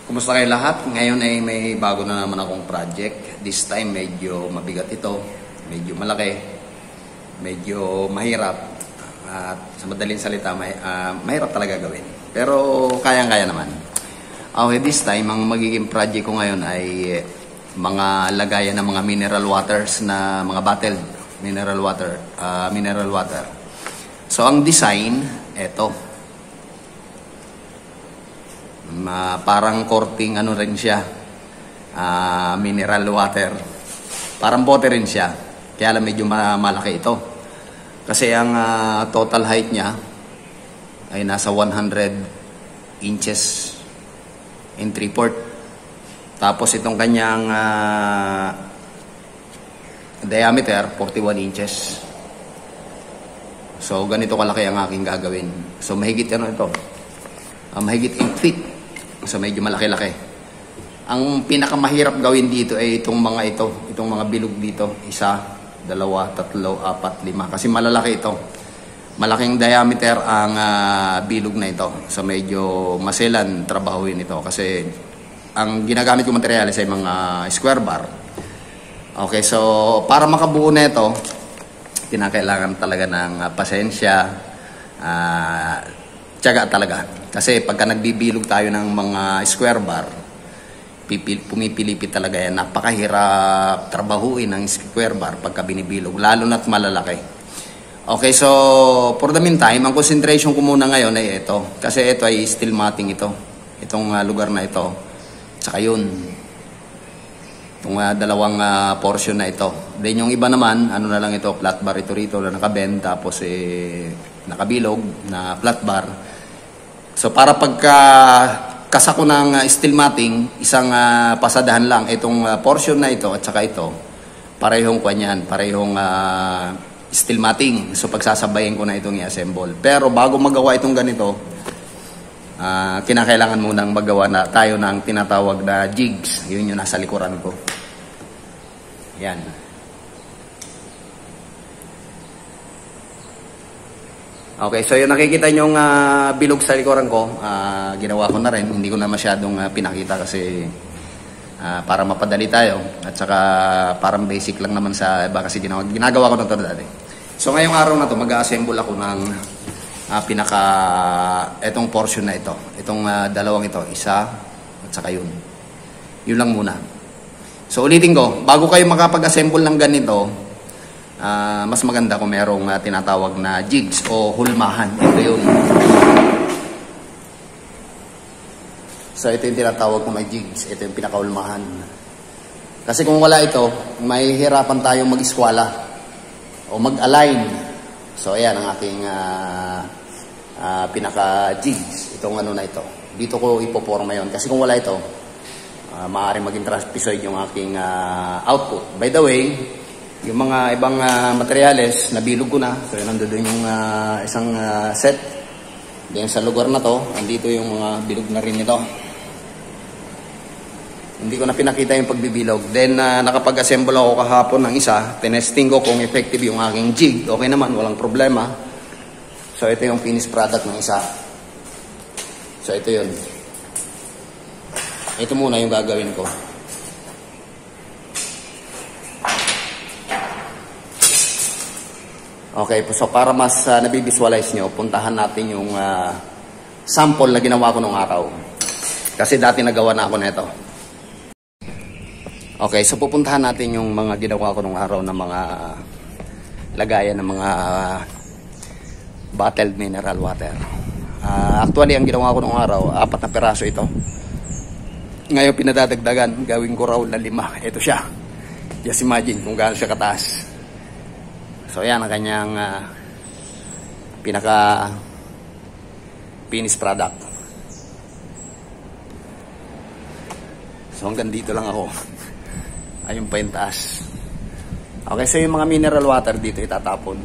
Kumusta kayo lahat? Ngayon ay may bago na naman akong project. This time medyo mabigat ito, medyo malaki, medyo mahirap. At sa madaling salita, mahirap talaga gawin. Pero kayang-kaya naman. Okay, this time ang magiging project ko ngayon ay mga lagayan ng mga mineral waters na mga bottled mineral water. So ang design, eto. Parang korting ano rin siya, mineral water, parang bote rin siya, kaya lang medyo malaki ito kasi ang total height niya ay nasa 100 inches in 3/4. Tapos itong kanyang diameter 41 inches. So ganito kalaki ang aking gagawin. So mahigit ano ito, mahigit 8 feet. So medyo malaki-laki. Ang pinakamahirap gawin dito ay itong mga bilog dito. 1, 2, 3, 4, 5. Kasi malalaki ito. Malaking diameter ang bilog na ito. So medyo maselan trabahuin ito. Kasi ang ginagamit kong materyales ay mga square bar. Okay, so para makabuo na ito, kinakailangan talaga ng pasensya, tiyaga talaga. Kasi pagka nagbibilog tayo ng mga square bar, pumipilipit talaga yan. Napakahirap trabahuin ng square bar pagka binibilog, lalo na't malalaki. Okay, so for the meantime, ang concentration ko muna ngayon ay ito. Kasi ito ay steel matting ito. Itong lugar na ito. Tsaka yun. Itong dalawang portion na ito. Then yung iba naman, ano na lang ito, flat bar ito rito na nakabend, tapos nakabilog na flat bar. So para pagka kasako ng steel matting, isang pasadahan lang itong portion na ito at saka ito, parehong kanyan, parehong steel matting. So pagsasabayin ko na itong i-assemble. Pero bago magawa itong ganito, kinakailangan munang magawa na tayo ng tinatawag na jigs. Yun yung nasa likuran ko. Yan. Okay, so yung nakikita nyong bilog sa likuran ko, ginawa ko na rin. Hindi ko na masyadong pinakita kasi para mapadali tayo. At saka parang basic lang naman sa iba kasi ginagawa ko na ito dati. So ngayong araw na to mag-assemble ako ng itong portion na ito. Itong dalawang ito, isa at saka yun. Yun lang muna. So ulitin ko, bago kayo makapag-assemble ng ganito, mas maganda kung merong tinatawag na jigs o hulmahan. Ito yun. So ito yung tinatawag na may jigs. Ito yung pinakahulmahan. Kasi kung wala ito, may hirapan tayong mag-eskwala o mag-align. So ayan ang aking pinaka-jigs. Itong ano na ito. Dito ko ipoporma yun. Kasi kung wala ito, maaaring maging trapezoid yung aking output. By the way, yung mga ibang materyales, nabilog ko na. So, nandoon yung isang set. Then, sa lugar na to, andito yung mga bilog na rin ito. Hindi ko na pinakita yung pagbibilog. Then, nakapag-assemble ako kahapon ng isa. Tinesting ko kung effective yung aking jig. Okay naman, walang problema. So, ito yung finished product ng isa. So, ito yun. Ito muna yung gagawin ko. Okay, so para mas nabivisualize nyo, puntahan natin yung sample na ginawa ko nung araw. Kasi dati nagawa na ako nito. Okay, so pupuntahan natin yung mga ginawa ko nung araw na mga lagayan ng mga bottled mineral water. Actually, ang ginawa ko nung araw, 4 na peraso ito. Ngayon pinadadagdagan, gawin ko raw na 5. Ito siya. Just imagine kung gaano siya kataas. So yan ang kanyang pinaka finished product. So hanggang dito lang ako. Ayun pa yung taas. Okay, so yung mga mineral water dito itatapon.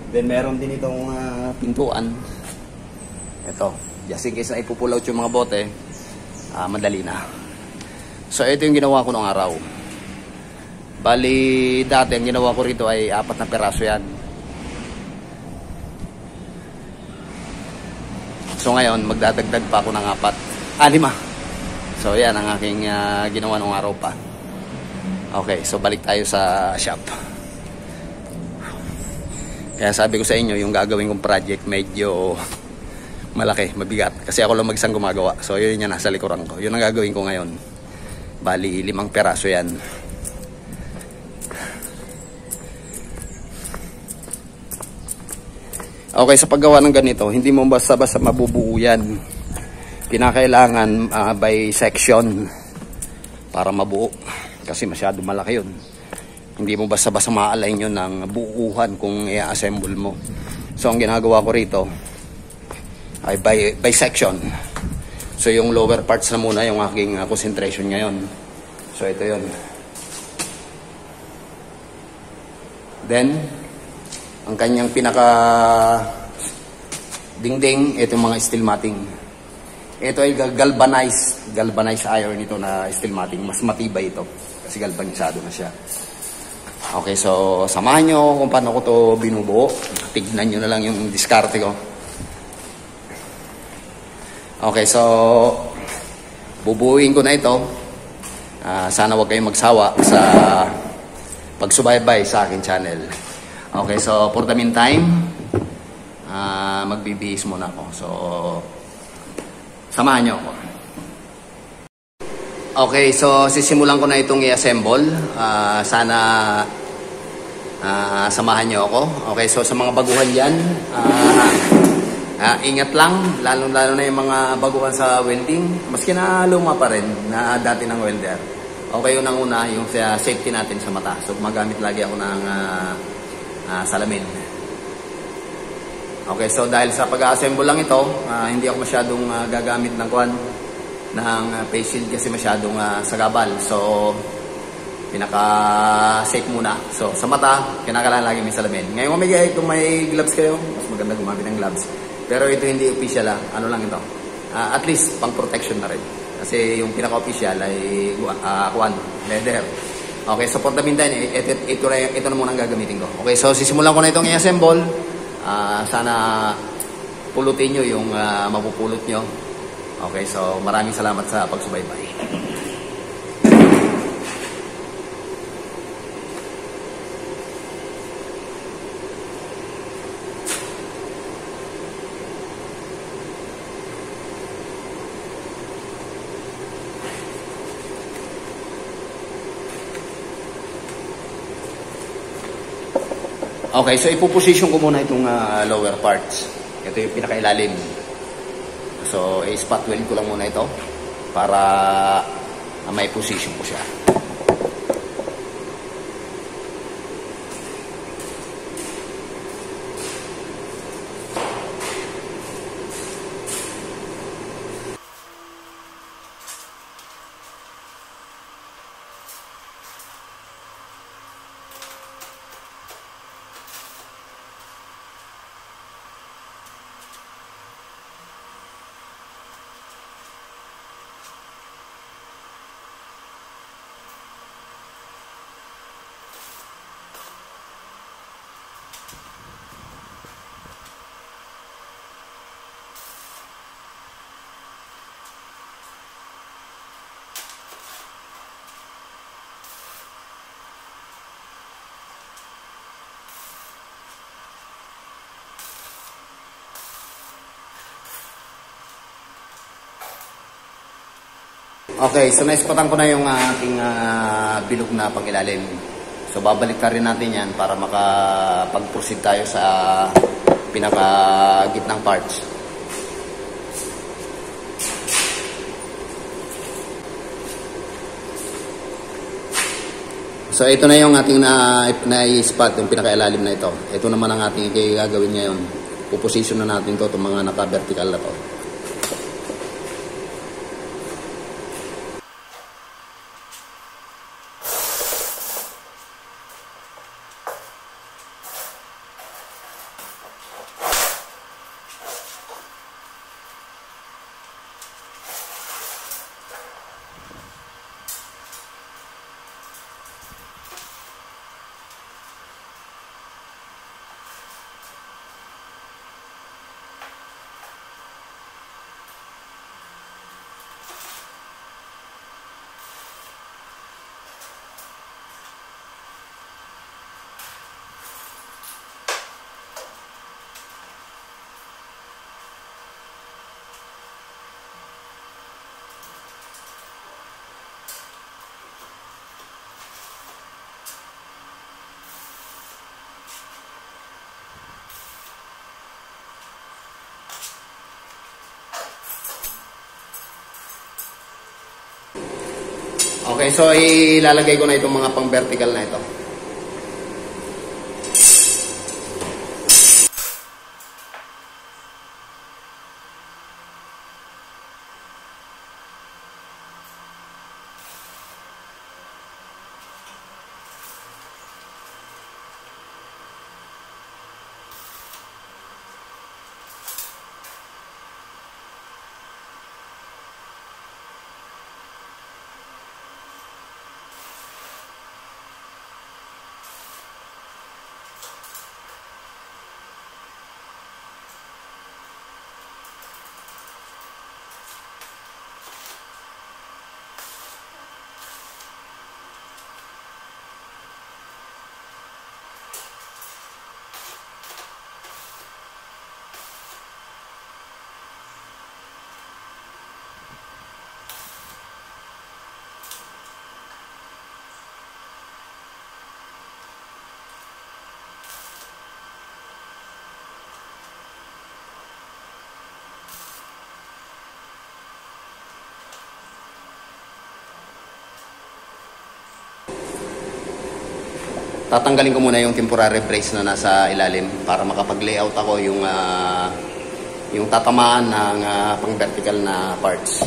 Then meron din itong pintuan. Ito, just in case na ipupull out yung mga bote, madali na. So ito yung ginawa ko nung araw. Bali, dati ang ginawa ko rito ay 4 na peraso yan. So ngayon, magdadagdag pa ako ng 4. 5. So yan ang aking ginawa nung araw pa. Okay, so balik tayo sa shop. Kaya sabi ko sa inyo, yung gagawin kong project medyo malaki, mabigat. Kasi ako lang mag-isang gumagawa. So yun yung nasa likuran ko. Yun ang gagawin ko ngayon. Bali, 5 peraso yan. Okay, sa paggawa ng ganito, hindi mo basta-basta mabubuo yan. Kinakailangan by section para mabuo. Kasi masyado malaki yun. Hindi mo basta-basta ma-align yun ng buuhan kung i-assemble mo. So, ang ginagawa ko rito ay by section. So, yung lower parts na muna yung aking concentration ngayon. So, ito yun. Then, ang kanyang pinaka dingding, ito yung mga steel matting. Ito ay galvanized iron ito na steel matting. Mas matibay ito kasi galvanizado na siya. Okay, so samahan nyo kung paano ko to binubuo. Tignan nyo na lang yung diskarte ko. Okay, so bubuuin ko na ito. Sana wag kayong magsawa sa pagsubaybay sa aking channel. Okay, so for the meantime, magbibihis muna ako. So, samahan nyo ako. Okay, so sisimulan ko na itong i-assemble. Sana samahan nyo ako. Okay, so sa mga baguhan dyan, ingat lang, lalo-lalo na yung mga baguhan sa welding. Maski na luma pa rin na dati ng welder. Okay, unang-una, yung safety natin sa mata. So, magamit lagi ako ng salamin. Okay, so dahil sa pag-assemble lang ito, hindi ako masyadong gagamit ng face shield kasi masyadong sagabal. So, pinaka-safe muna. So, sa mata, kinakailangan lagi may salamin. Ngayon, kung may gloves kayo, mas maganda gumamit ng gloves. Pero ito hindi official, ano lang ito. At least, pang protection na rin. Kasi yung pinaka-official ay leather. Okay, so for the meantime, ito na muna ang gagamitin ko. Okay, so sisimulan ko na itong i-assemble. Sana pulutin nyo yung mapupulot nyo. Okay, so maraming salamat sa pagsubaybay. Okay, so ipuposition ko muna itong lower parts. Ito yung pinakailalim. So, i-spot weld ko lang muna ito para may position ko siya. Okay, so naispatan ko na yung aking bilog na pangilalim. So babalik rin natin yan para makapag-proceed tayo sa pinaka-gitnang parts. So ito na yung ating na-spot, yung pinaka-ilalim na ito. Ito naman ang ating gagawin ngayon. Puposition na natin to, itong mga naka-vertical na to. Okay, so ilalagay ko na itong mga pang vertical na ito. Tatanggalin ko muna yung temporary brace na nasa ilalim para makapag-layout ako yung tatamaan ng pang vertical na parts.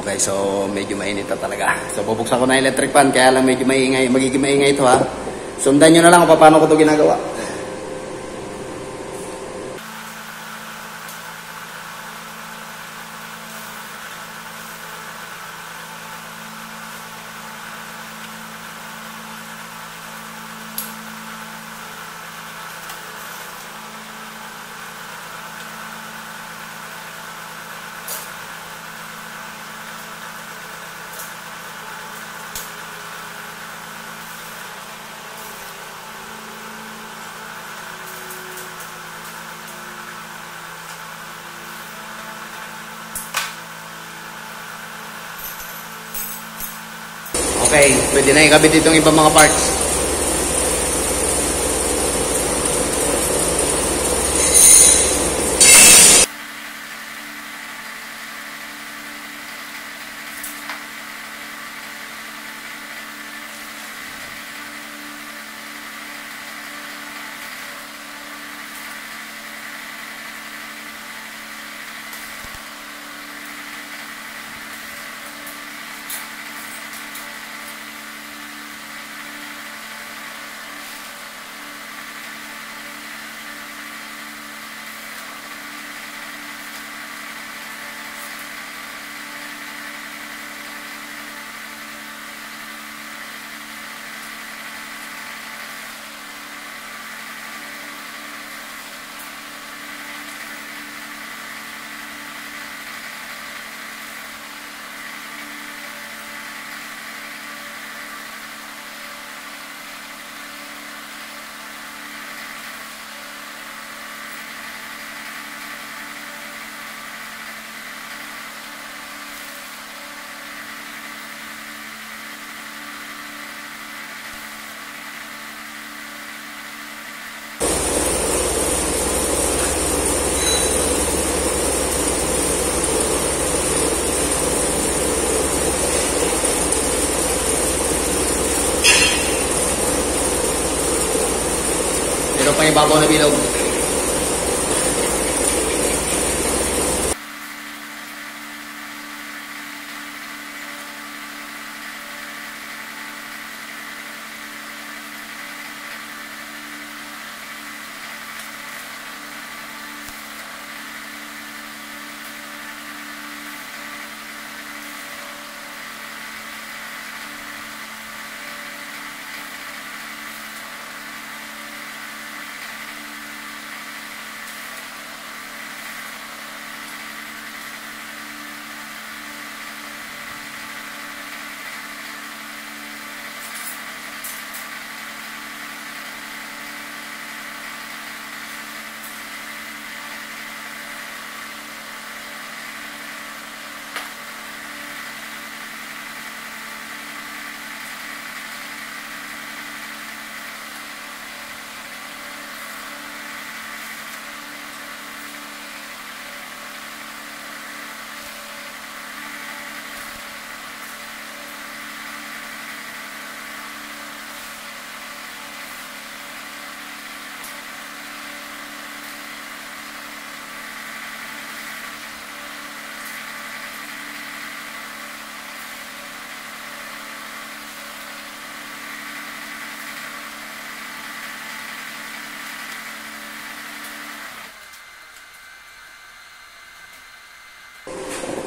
Okay, so medyo mainit na talaga. So bubuksan ko na electric fan, kaya lang medyo maingay, magiging maingay ito ha. Sundan nyo na lang kung paano ko ito ginagawa. Okay, pwede na ikabit itong ibang mga parts. Meron pang ibabaw na bilog.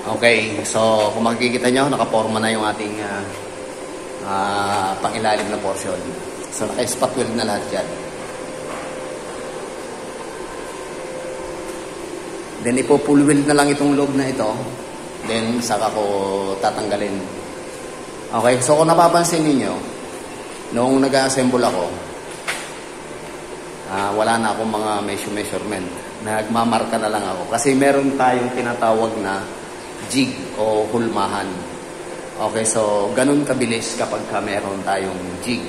Okay, so kung makikita nyo, nakaporma na yung ating pangilalim na portion. So naka-spot weld na lahat yan. Then ipo-full weld na lang itong loob na ito. Then saka ko tatanggalin. Okay, so kung napapansin niyo noong nag-assemble ako, wala na akong mga measurement. Nagmamarka na lang ako. Kasi meron tayong tinatawag na jig o hulmahan. Okay, so ganun kabilis kapag meron tayong jig.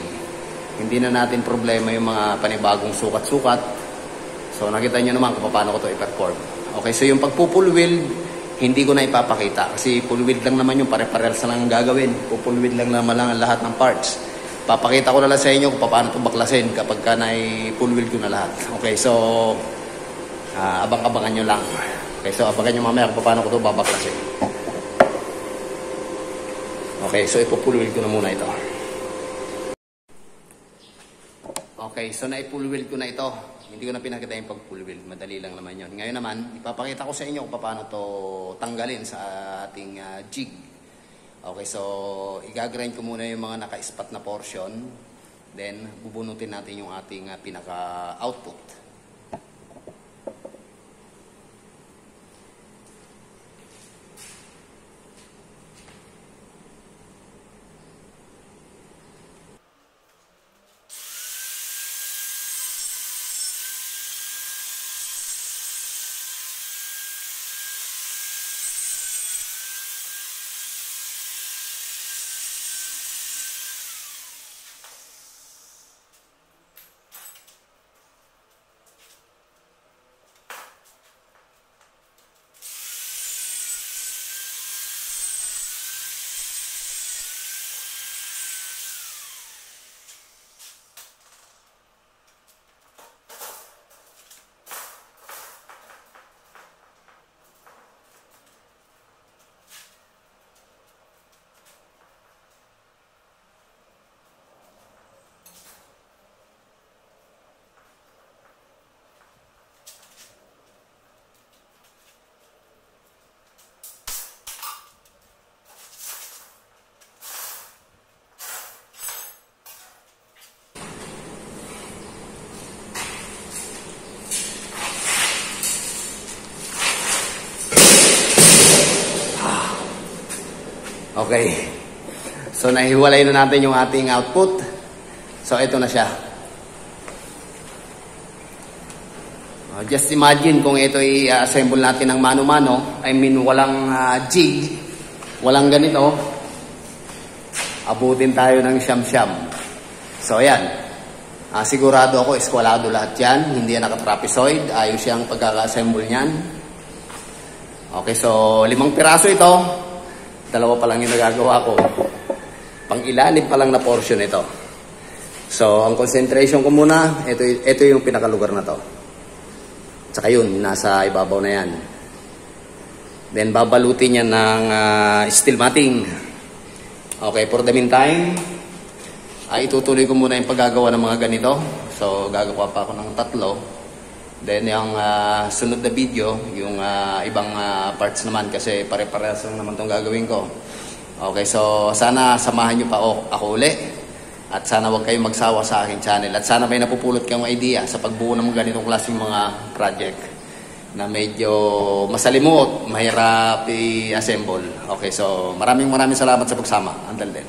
Hindi na natin problema yung mga panibagong sukat-sukat. So nakita nyo naman kung paano ko ito i-perform. Okay, so yung pagpo-full weld, hindi ko na ipapakita. Kasi full weld lang naman yung pare-parehas lang ang gagawin. Full weld lang naman lang ang lahat ng parts. Papakita ko na lang sa inyo kung paano ito baklasin kapag ka na-full weld ko na lahat. Okay, so abang-abangan nyo lang. Okay, so abangan nyo mamaya kung paano ko ito babaklasin. Okay, so ipo-full weld ko na muna ito. Okay, so na-full weld ko na ito. Hindi ko na pinakita yung pag-full weld. Madali lang naman yun. Ngayon naman, ipapakita ko sa inyo kung paano ito tanggalin sa ating jig. Okay, so igagrind ko muna yung mga naka-spot na portion. Then, bubunutin natin yung ating pinaka-output. Okay. So, nahiwalay na natin yung ating output. So, ito na siya. Just imagine kung ito i-assemble natin ng mano-mano. I mean, walang jig. Walang ganito. Abutin tayo ng siyam-siyam. So, ayan. Sigurado ako, eskwalado lahat yan. Hindi yan nakatrapezoid. Ayos siyang pagkaka-assemble niyan. Okay, so 5 piraso ito. 2 pa lang yung nagagawa ko. Pang ilalim pa lang na portion ito. So, ang concentration ko muna, ito yung pinakalugar na to. Tsaka yun, nasa ibabaw na yan. Then, babalutin yan ng steel matting. Okay, for the meantime, itutuloy ko muna yung paggagawa ng mga ganito. So, gagawa pa ako ng 3. Then, yung sunod na video, yung ibang parts naman kasi pare-parehas lang naman itong gagawin ko. Okay, so sana samahan nyo pa ako uli. At sana huwag kayong magsawa sa aking channel. At sana may napupulot kayong idea sa pagbuo ng ganitong klaseng mga project na medyo masalimuot, mahirap i-assemble. Okay, so maraming salamat sa pagsama. Until then.